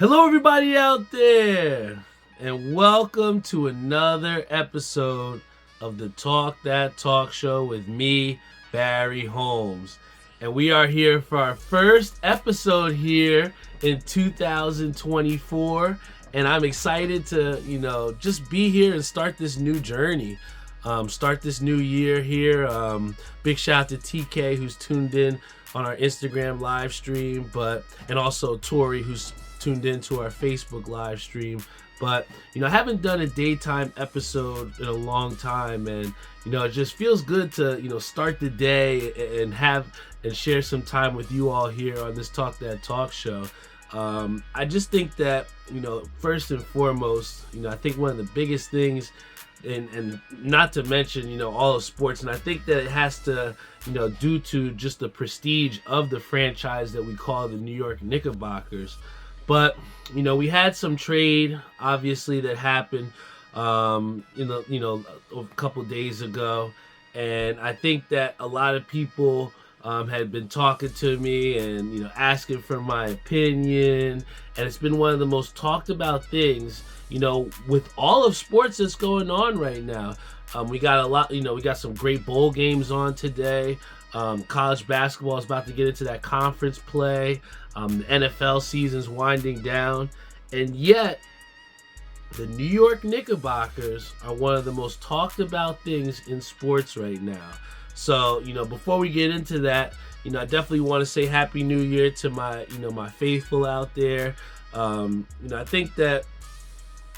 Hello, everybody out there, and welcome to another episode of the Talk That Talk Show with me, Barry Holmes. And we are here for our first episode here in 2024. And I'm excited to, just be here and start this new journey. Start this new year here. Big shout out to TK who's tuned in on our Instagram live stream, and also Tori who's tuned into our Facebook live stream. But I haven't done a daytime episode in a long time, and it just feels good to start the day and share some time with you all here on this Talk That Talk show. I just think that first and foremost, I think one of the biggest things, and not to mention all of sports, and I think that it has to due to just the prestige of the franchise that we call the New York Knickerbockers. But we had some trade obviously that happened a couple days ago, and I think that a lot of people had been talking to me and asking for my opinion, and it's been one of the most talked about things with all of sports that's going on right now. We got a lot, we got some great bowl games on today. College basketball is about to get into that conference play. The NFL season's winding down, and yet the New York Knickerbockers are one of the most talked about things in sports right now. So, before we get into that, I definitely want to say Happy New Year to my, my faithful out there. I think that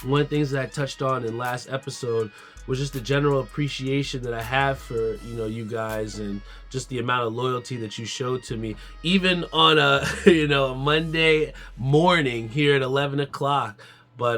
one of the things that I touched on in last episode was just the general appreciation that I have for, you guys, and just the amount of loyalty that you showed to me, even on a, a Monday morning here at 11 o'clock. But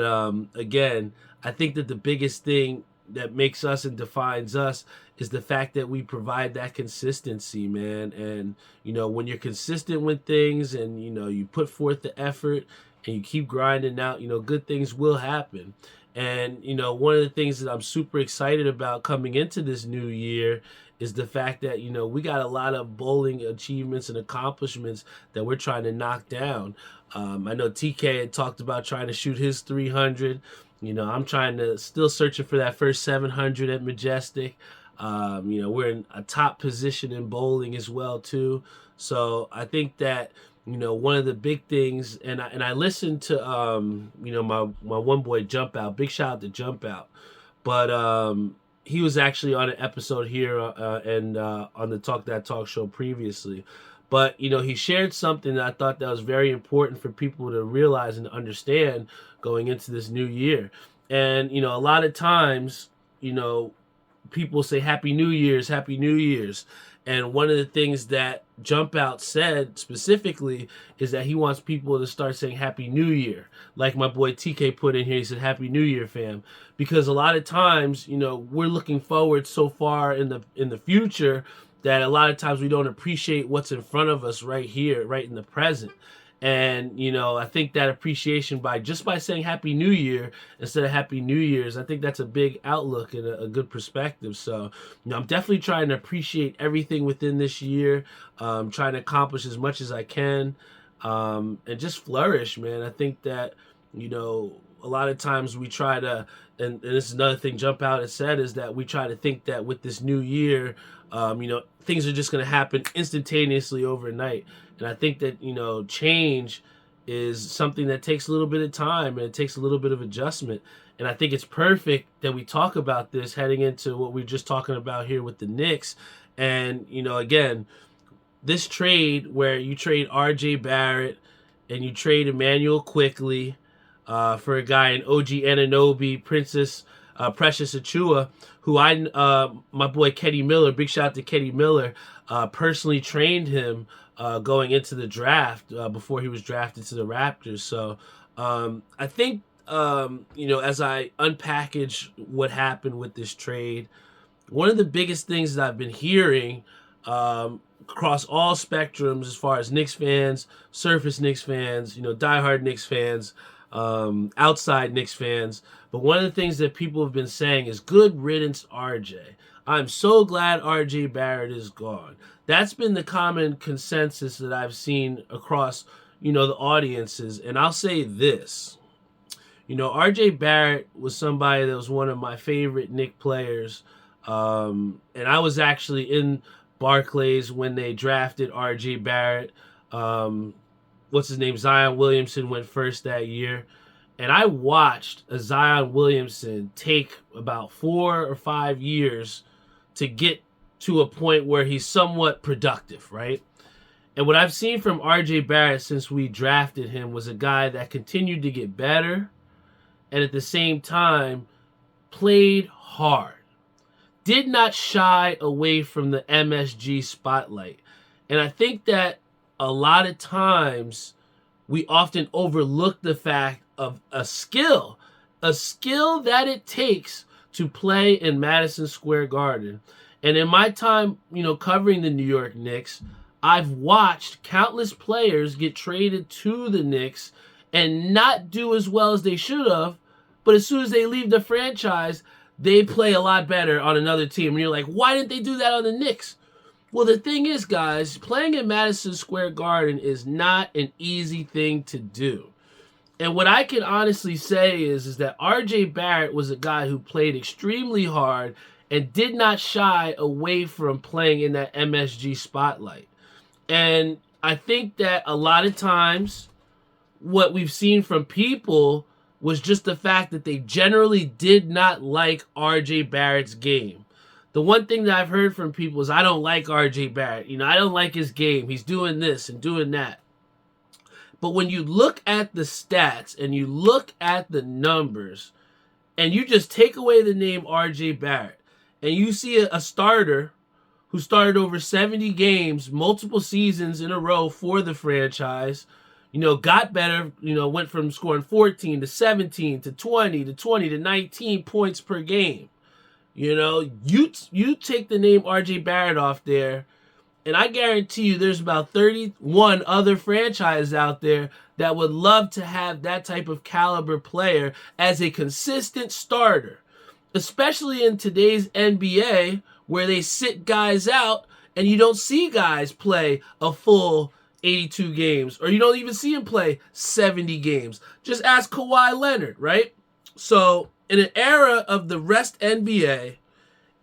again, I think that the biggest thing that makes us and defines us is the fact that we provide that consistency, man. And, when you're consistent with things and, you put forth the effort and you keep grinding out, good things will happen. And, one of the things that I'm super excited about coming into this new year is the fact that, we got a lot of bowling achievements and accomplishments that we're trying to knock down. I know TK had talked about trying to shoot his 300. I'm trying to still searching for that first 700 at Majestic. We're in a top position in bowling as well, too. So I think that, one of the big things, and I listened to, my one boy Jump Out. Big shout out to Jump Out. But he was actually on an episode here and on the Talk That Talk show previously. But, he shared something that I thought that was very important for people to realize and understand going into this new year. And, a lot of times, people say Happy New Year's, Happy New Year's. And one of the things that Jump Out said specifically is that he wants people to start saying Happy New Year. Like my boy TK put in here, he said Happy New Year, fam. Because a lot of times, we're looking forward so far in the future that a lot of times we don't appreciate what's in front of us right here, right in the present. And, I think that appreciation by saying Happy New Year instead of Happy New Year's, I think that's a big outlook and a good perspective. So, I'm definitely trying to appreciate everything within this year, trying to accomplish as much as I can, and just flourish, man. I think that, a lot of times we try to, and this is another thing Jump Out has said, is that we try to think that with this new year, things are just going to happen instantaneously overnight. And I think that, change is something that takes a little bit of time and it takes a little bit of adjustment. And I think it's perfect that we talk about this heading into what we're just talking about here with the Knicks. And, again, this trade where you trade RJ Barrett and you trade Emmanuel Quickly for a guy in OG Anunoby, Precious Achua, who my boy Kenny Miller, big shout out to Kenny Miller, personally trained him going into the draft before he was drafted to the Raptors. So I think, as I unpackage what happened with this trade, one of the biggest things that I've been hearing across all spectrums as far as Knicks fans, surface Knicks fans, diehard Knicks fans, outside Knicks fans. But one of the things that people have been saying is good riddance, RJ. I'm so glad RJ Barrett is gone. That's been the common consensus that I've seen across, the audiences. And I'll say this. R.J. Barrett was somebody that was one of my favorite Knicks players. And I was actually in Barclays when they drafted R.J. Barrett. What's his name? Zion Williamson went first that year. And I watched a Zion Williamson take about 4 or 5 years to get to a point where he's somewhat productive, right? And what I've seen from R.J. Barrett since we drafted him was a guy that continued to get better and at the same time played hard. Did not shy away from the MSG spotlight. And I think that a lot of times we often overlook the fact of a skill that it takes to play in Madison Square Garden. And in my time, covering the New York Knicks, I've watched countless players get traded to the Knicks and not do as well as they should have, but as soon as they leave the franchise, they play a lot better on another team. And you're like, why didn't they do that on the Knicks? Well, the thing is, guys, playing in Madison Square Garden is not an easy thing to do. And what I can honestly say is that R.J. Barrett was a guy who played extremely hard and did not shy away from playing in that MSG spotlight. And I think that a lot of times what we've seen from people was just the fact that they generally did not like R.J. Barrett's game. The one thing that I've heard from people is, I don't like R.J. Barrett. I don't like his game. He's doing this and doing that. But when you look at the stats and you look at the numbers and you just take away the name R.J. Barrett and you see a starter who started over 70 games, multiple seasons in a row for the franchise, got better, went from scoring 14 to 17 to 20 to 20 to 19 points per game. You take the name R.J. Barrett off there, and I guarantee you there's about 31 other franchises out there that would love to have that type of caliber player as a consistent starter, especially in today's NBA where they sit guys out and you don't see guys play a full 82 games, or you don't even see him play 70 games. Just ask Kawhi Leonard, right? So in an era of the rest NBA,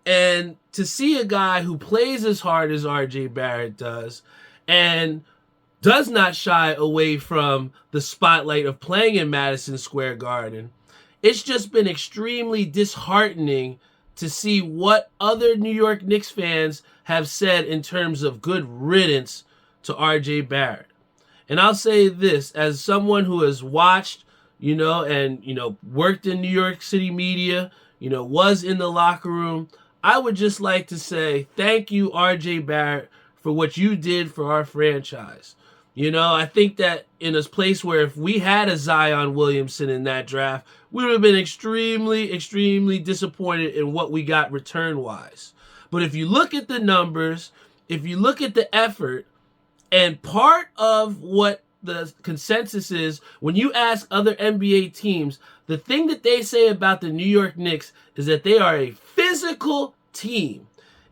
and to see a guy who plays as hard as R.J. Barrett does and does not shy away from the spotlight of playing in Madison Square Garden, it's just been extremely disheartening to see what other New York Knicks fans have said in terms of good riddance to R.J. Barrett. And I'll say this, as someone who has watched, and, worked in New York City media, was in the locker room, I would just like to say thank you, R.J. Barrett, for what you did for our franchise. I think that in a place where if we had a Zion Williamson in that draft, we would have been extremely, extremely disappointed in what we got return-wise. But if you look at the numbers, if you look at the effort, and part of what the consensus is, when you ask other NBA teams, the thing that they say about the New York Knicks is that they are a physical team.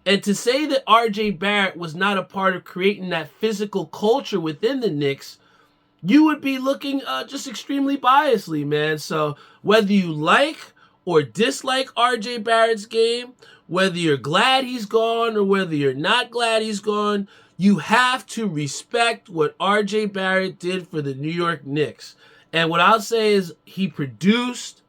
And to say that R.J. Barrett was not a part of creating that physical culture within the Knicks, you would be looking just extremely biasly, man. So whether you like or dislike R.J. Barrett's game, whether you're glad he's gone or whether you're not glad he's gone, you have to respect what R.J. Barrett did for the New York Knicks. And what I'll say is he produced,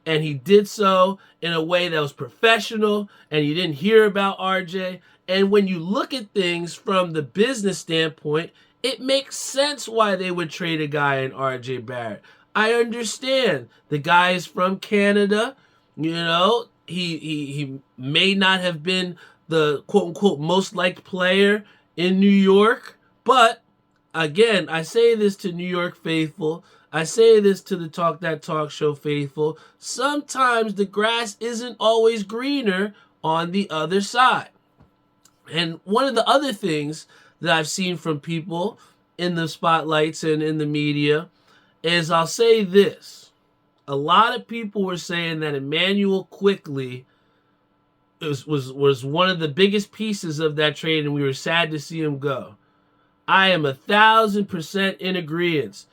and he did so in a way that was professional, and you didn't hear about RJ. And when you look at things from the business standpoint, it makes sense why they would trade a guy in RJ Barrett. I understand. The guy is from Canada. He may not have been the quote-unquote most liked player in New York, but again, I say this to New York faithful. I say this to the Talk That Talk Show faithful. Sometimes the grass isn't always greener on the other side. And one of the other things that I've seen from people in the spotlights and in the media is, I'll say this. A lot of people were saying that Emmanuel Quickley was one of the biggest pieces of that trade, and we were sad to see him go. I am 1,000% in agreement.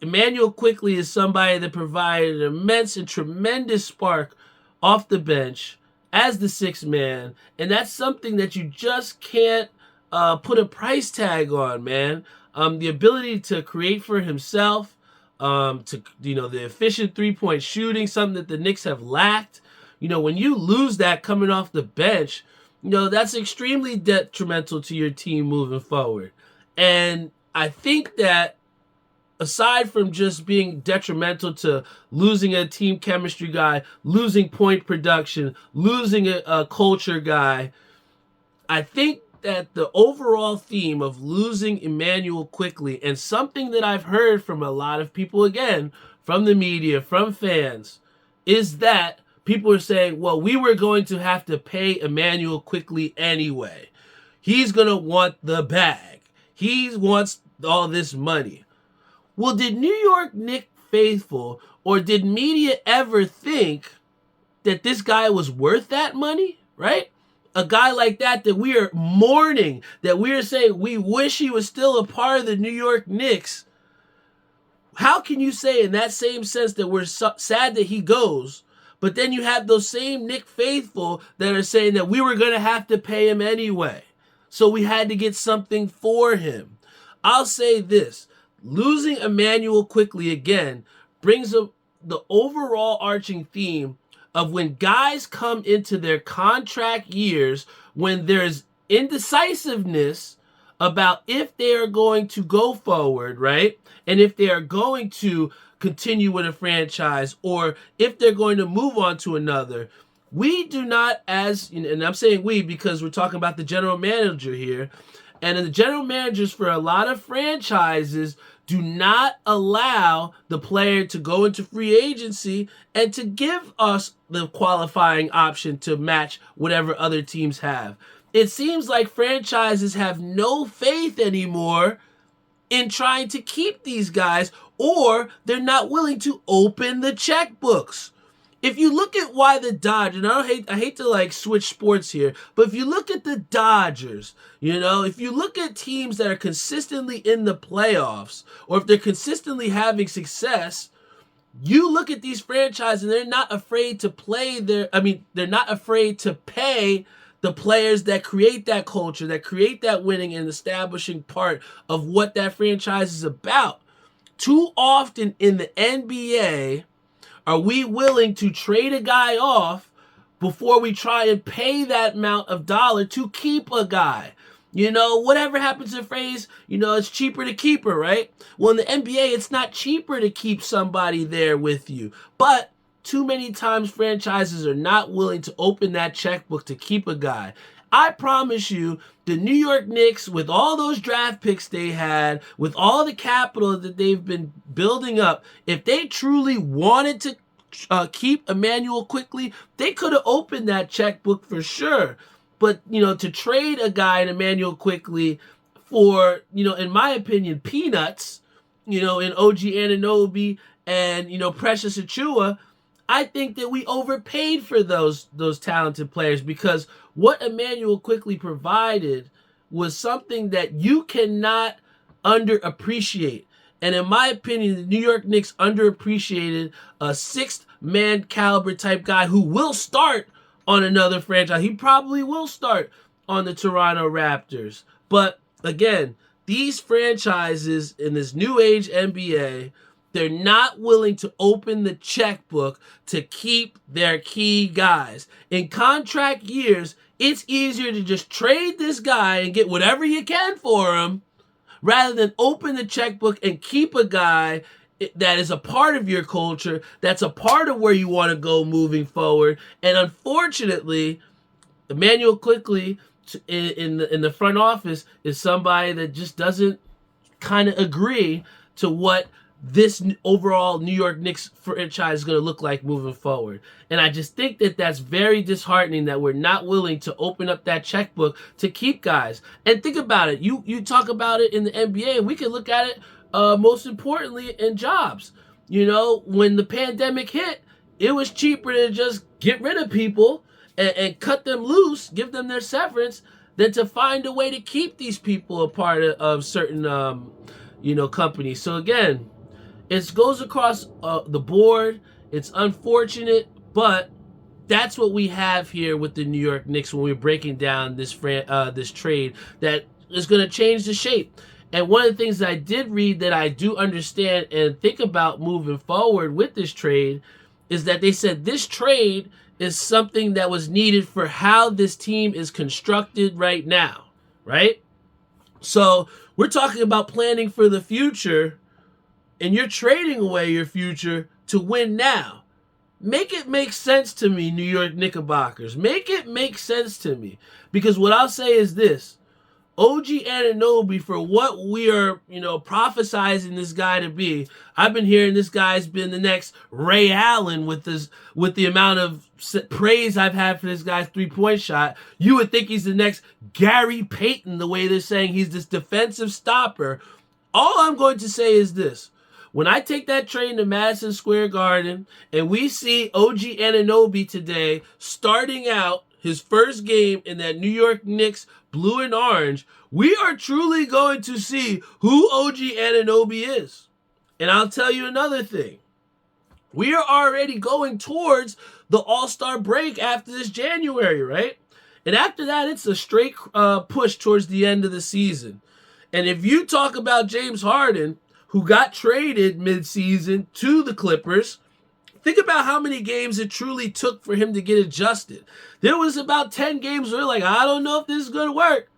Emmanuel Quickly is somebody that provided an immense and tremendous spark off the bench as the sixth man, and that's something that you just can't put a price tag on, man. The ability to create for himself, the efficient 3-point shooting, something that the Knicks have lacked. When you lose that coming off the bench, that's extremely detrimental to your team moving forward. And I think that aside from just being detrimental to losing a team chemistry guy, losing point production, losing a culture guy, I think that the overall theme of losing Emmanuel Quickly, and something that I've heard from a lot of people, again, from the media, from fans, is that people are saying, well, we were going to have to pay Emmanuel Quickly anyway. He's going to want the bag. He wants all this money. Well, did New York Knicks faithful or did media ever think that this guy was worth that money, right? A guy like that we are mourning, that we are saying we wish he was still a part of the New York Knicks. How can you say in that same sense that we're sad that he goes, but then you have those same Knicks faithful that are saying that we were going to have to pay him anyway, so we had to get something for him? I'll say this. Losing Emmanuel Quickly again brings up the overall arching theme of when guys come into their contract years, when there's indecisiveness about if they are going to go forward, right? And if they are going to continue with a franchise or if they're going to move on to another. We do not, and I'm saying we because we're talking about the general manager here, and the general managers for a lot of franchises do not allow the player to go into free agency and to give us the qualifying option to match whatever other teams have. It seems like franchises have no faith anymore in trying to keep these guys, or they're not willing to open the checkbooks. If you look at why the Dodgers, and I hate to switch sports here, but if you look at the Dodgers, if you look at teams that are consistently in the playoffs, or if they're consistently having success, you look at these franchises and they're not afraid to they're not afraid to pay the players that create that culture, that create that winning and establishing part of what that franchise is about. Too often in the NBA, are we willing to trade a guy off before we try and pay that amount of dollar to keep a guy? Whatever happens to phrase, it's cheaper to keep her, right? Well, in the NBA, it's not cheaper to keep somebody there with you. But too many times franchises are not willing to open that checkbook to keep a guy. I promise you, the New York Knicks, with all those draft picks they had, with all the capital that they've been building up, if they truly wanted to keep Emmanuel Quickly, they could have opened that checkbook for sure. But, to trade a guy in Emmanuel Quickly for, in my opinion, peanuts, in OG Anunoby and, Precious Achiuwa, I think that we overpaid for those talented players, because what Emmanuel Quickly provided was something that you cannot underappreciate. And in my opinion, the New York Knicks underappreciated a sixth-man caliber type guy who will start on another franchise. He probably will start on the Toronto Raptors. But again, these franchises in this new age NBA, they're not willing to open the checkbook to keep their key guys. In contract years, it's easier to just trade this guy and get whatever you can for him rather than open the checkbook and keep a guy that is a part of your culture, that's a part of where you want to go moving forward. And unfortunately, Emmanuel Quickly in the front office is somebody that just doesn't kind of agree to what this overall New York Knicks franchise is going to look like moving forward. And I just think that that's very disheartening that we're not willing to open up that checkbook to keep guys. And think about it. You talk about it in the NBA, and we can look at it most importantly in jobs. When the pandemic hit, it was cheaper to just get rid of people and cut them loose, give them their severance, than to find a way to keep these people a part of certain companies. So again, it goes across the board. It's unfortunate, but that's what we have here with the New York Knicks when we're breaking down this trade that is going to change the shape. And one of the things that I did read that I do understand and think about moving forward with this trade is that they said this trade is something that was needed for how this team is constructed right now, right? So we're talking about planning for the future, and you're trading away your future to win now. Make it make sense to me, New York Knickerbockers. Make it make sense to me. Because what I'll say is this. OG Anunoby, for what we are, prophesizing this guy to be, I've been hearing this guy's been the next Ray Allen with the amount of praise I've had for this guy's three-point shot. You would think he's the next Gary Payton, the way they're saying he's this defensive stopper. All I'm going to say is this. When I take that train to Madison Square Garden and we see OG Anunoby today starting out his first game in that New York Knicks blue and orange, we are truly going to see who OG Anunoby is. And I'll tell you another thing. We are already going towards the All-Star break after this January, right? And after that, it's a straight push towards the end of the season. And if you talk about James Harden, who got traded midseason to the Clippers, think about how many games it truly took for him to get adjusted. There was about 10 games where we're like, I don't know if this is going to work.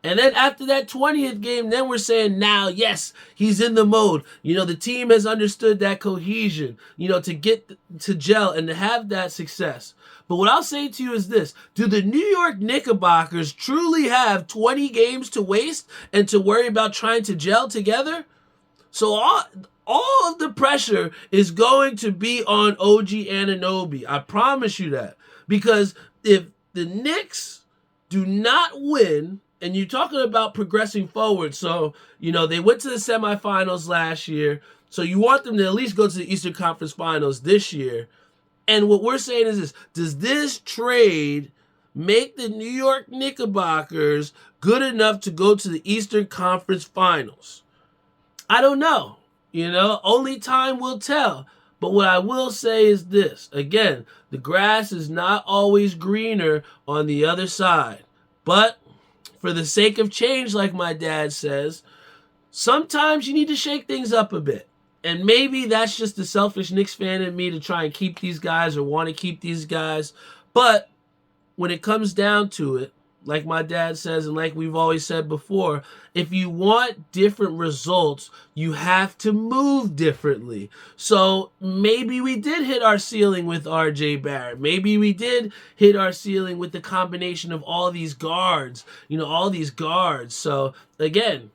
And then after that 20th game, then we're saying now, yes, he's in the mode. The team has understood that cohesion, to get to gel and to have that success. But what I'll say to you is this. Do the New York Knickerbockers truly have 20 games to waste and to worry about trying to gel together? So all of the pressure is going to be on OG Anunoby. I promise you that. Because if the Knicks do not win, and you're talking about progressing forward, so, they went to the semifinals last year, so you want them to at least go to the Eastern Conference Finals this year. And what we're saying is this. Does this trade make the New York Knickerbockers good enough to go to the Eastern Conference Finals? I don't know. Only time will tell. But what I will say is this. Again, the grass is not always greener on the other side. But for the sake of change, like my dad says, sometimes you need to shake things up a bit. And maybe that's just the selfish Knicks fan in me to try and keep these guys or want to keep these guys. But when it comes down to it, like my dad says, and like we've always said before, if you want different results, you have to move differently. So maybe we did hit our ceiling with RJ Barrett. Maybe we did hit our ceiling with the combination of all these guards, all these guards. So again,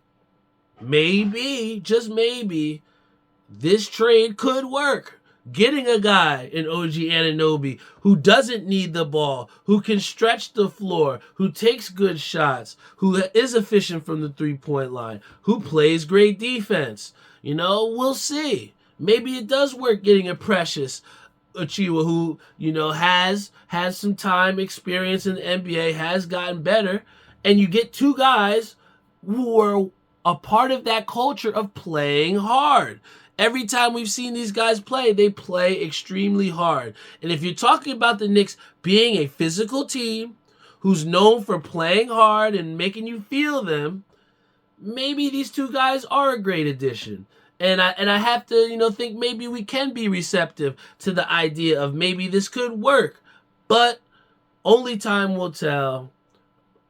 maybe, just maybe, this trade could work. Getting a guy in OG Anunoby who doesn't need the ball, who can stretch the floor, who takes good shots, who is efficient from the three-point line, who plays great defense. We'll see. Maybe it does work getting a Precious Achiuwa who, has some time experience in the NBA, has gotten better, and you get two guys who are a part of that culture of playing hard. Every time we've seen these guys play, they play extremely hard. And if you're talking about the Knicks being a physical team who's known for playing hard and making you feel them, maybe these two guys are a great addition. And I have to, think maybe we can be receptive to the idea of maybe this could work. But only time will tell.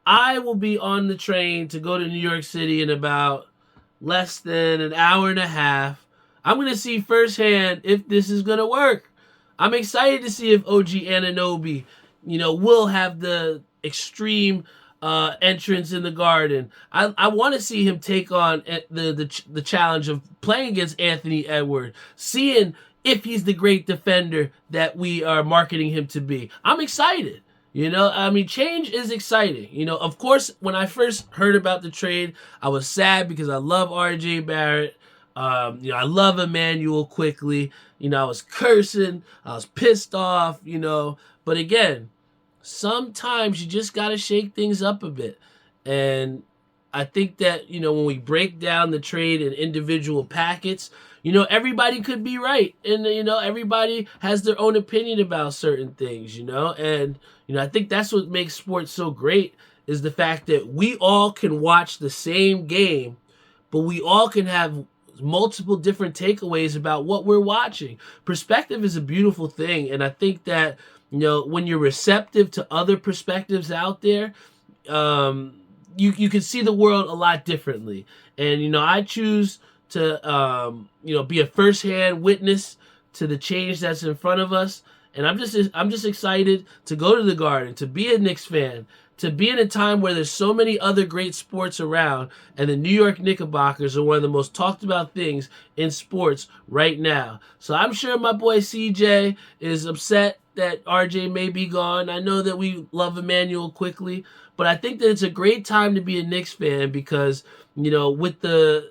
I will be on the train to go to New York City in about less than an hour and a half. I'm going to see firsthand if this is going to work. I'm excited to see if OG Anunoby, will have the extreme entrance in the Garden. I want to see him take on the challenge of playing against Anthony Edwards, seeing if he's the great defender that we are marketing him to be. I'm excited. Change is exciting. Of course, when I first heard about the trade, I was sad because I love RJ Barrett. I love Emmanuel quickly. I was cursing. I was pissed off, But again, sometimes you just got to shake things up a bit. And I think that, when we break down the trade in individual packets, everybody could be right. And, everybody has their own opinion about certain things, And, I think that's what makes sports so great is the fact that we all can watch the same game, but we all can have multiple different takeaways about what we're watching. Perspective is a beautiful thing. And I think that, when you're receptive to other perspectives out there, you can see the world a lot differently. And I choose to be a firsthand witness to the change that's in front of us. And I'm just excited to go to the Garden, to be a Knicks fan, to be in a time where there's so many other great sports around, and the New York Knickerbockers are one of the most talked about things in sports right now. So I'm sure my boy CJ is upset that RJ may be gone. I know that we love Emmanuel quickly, but I think that it's a great time to be a Knicks fan because, with the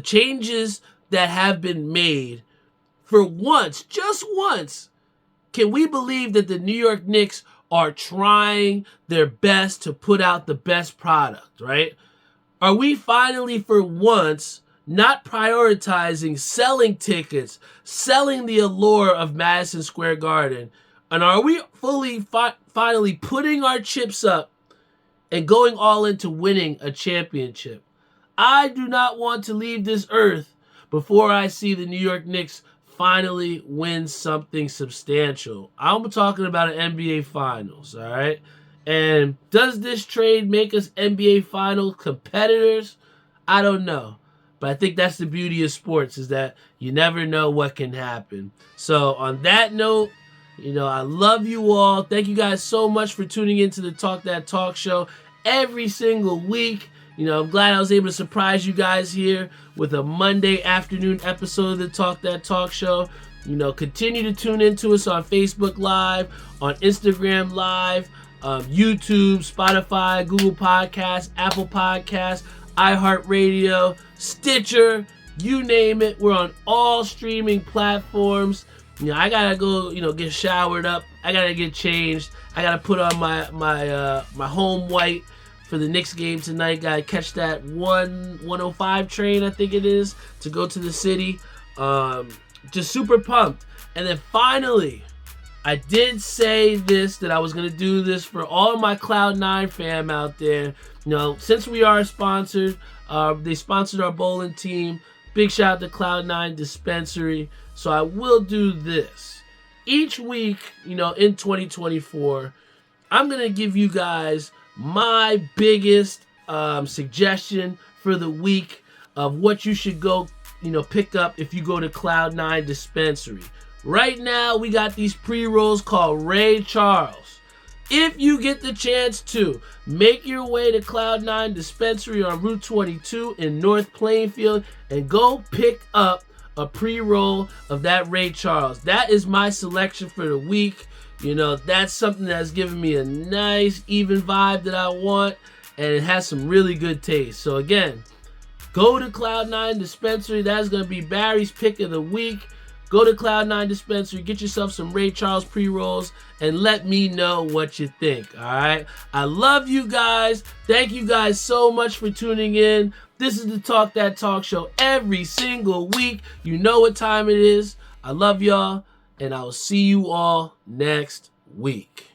changes that have been made, for once, just once, can we believe that the New York Knicks are trying their best to put out the best product, right? Are we finally, for once, not prioritizing selling tickets, selling the allure of Madison Square Garden, and are we finally putting our chips up and going all into winning a championship? I do not want to leave this earth before I see the New York Knicks finally win something substantial. I'm talking about an NBA Finals, all right? And does this trade make us NBA Finals competitors? I don't know. But I think that's the beauty of sports is that you never know what can happen. So on that note, I love you all. Thank you guys so much for tuning into the Talk That Talk show every single week. I'm glad I was able to surprise you guys here with a Monday afternoon episode of the Talk That Talk show. Continue to tune into us on Facebook Live, on Instagram Live, YouTube, Spotify, Google Podcasts, Apple Podcasts, iHeartRadio, Stitcher, you name it. We're on all streaming platforms. I gotta go, get showered up. I gotta get changed. I gotta put on my home white for the Knicks game tonight. Gotta catch that 105 train, I think it is, to go to the city. Just super pumped. And then finally, I did say this, that I was gonna do this for all of my Cloud9 fam out there. Since we are sponsored, they sponsored our bowling team. Big shout out to Cloud9 Dispensary. So I will do this. Each week, in 2024, I'm going to give you guys my biggest suggestion for the week of what you should go, pick up if you go to Cloud9 Dispensary. Right now, we got these pre-rolls called Ray Charles. If you get the chance to, make your way to Cloud9 Dispensary on Route 22 in North Plainfield and go pick up a pre-roll of that Ray Charles. That is my selection for the week. That's something that's giving me a nice, even vibe that I want, and it has some really good taste. So again, go to Cloud9 Dispensary. That's going to be Barry's pick of the week. Go to Cloud9 Dispensary, get yourself some Ray Charles pre-rolls, and let me know what you think, all right? I love you guys. Thank you guys so much for tuning in. This is the Talk That Talk show every single week. You know what time it is. I love y'all, and I will see you all next week.